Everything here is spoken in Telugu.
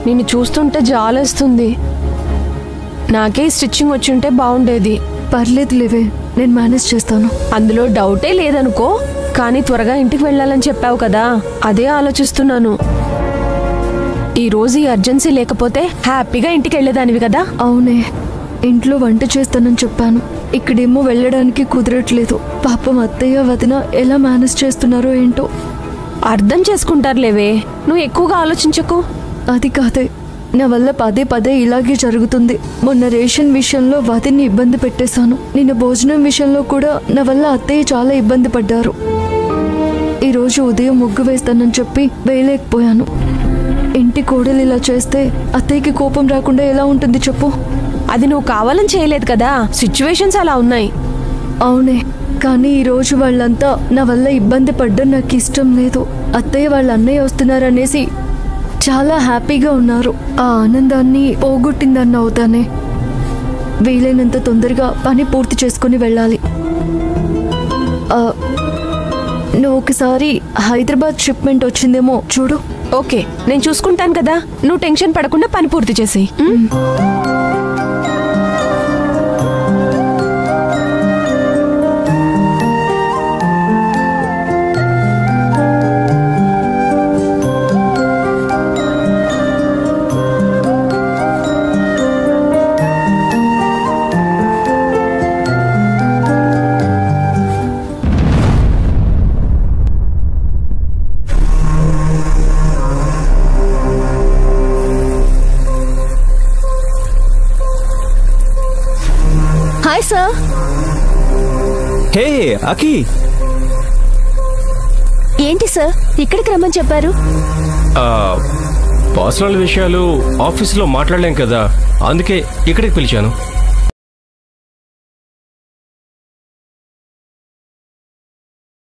నిన్ను చూస్తుంటే జాలేస్తుంది. నాకే స్టిచ్చింగ్ వచ్చుంటే బాగుండేది. పర్లేదు లేవే, నేను మేనేజ్ చేస్తాను. అందులో డౌటే లేదనుకో, కానీ త్వరగా ఇంటికి వెళ్ళాలని చెప్పావు కదా, అదే ఆలోచిస్తున్నాను. ఈ రోజు ఈ అర్జెన్సీ లేకపోతే హ్యాపీగా ఇంటికి వెళ్ళేదానివి కదా. అవునే, ఇంట్లో వంట చేస్తానని చెప్పాను. ఇక్కడేమో వెళ్ళడానికి కుదరట్లేదు. పాపం అత్తయ్య వదిన ఎలా మేనేజ్ చేస్తున్నారో ఏంటో. అర్థం చేసుకుంటారులేవే, నువ్వు ఎక్కువగా ఆలోచించకు. అది కాదే, నా వల్ల పదే పదే ఇలాగే జరుగుతుంది. మొన్న రేషన్ విషయంలో వదిన్ని ఇబ్బంది పెట్టేశాను. నిన్న భోజనం విషయంలో కూడా నా వల్ల అత్తయ్య చాలా ఇబ్బంది పడ్డారు. ఈరోజు ఉదయం ముగ్గు వేస్తానని చెప్పి వేయలేకపోయాను. ఇంటి కోడలు ఇలా చేస్తే అత్తయ్యకి కోపం రాకుండా ఎలా ఉంటుంది చెప్పు. అది నువ్వు కావాలని చేయలేదు కదా, సిచ్యువేషన్స్ అలా ఉన్నాయి. అవునే, కానీ ఈరోజు వాళ్ళంతా నా వల్ల ఇబ్బంది పడ్డం నాకు ఇష్టం లేదు. అత్తయ్య వాళ్ళ అన్నయ్య వస్తున్నారనేసి చాలా హ్యాపీగా ఉన్నారు. ఆ ఆనందాన్ని పోగొట్టిందన్న అవుతానే. వీలైనంత తొందరగా పని పూర్తి చేసుకుని వెళ్ళాలి. నువ్వు ఒకసారి హైదరాబాద్ షిప్మెంట్ వచ్చిందేమో చూడు. ఓకే, నేను చూసుకుంటాను కదా, నువ్వు టెన్షన్ పడకుండా పని పూర్తి చేసి. Hi sir. హే అఖి. ఏంటి సార్ ఇక్కడికి రమ్మని చెప్పారు? పర్సనల్ విషయాలు ఆఫీసులో మాట్లాడలేం కదా, అందుకే ఇక్కడికి పిలిచాను.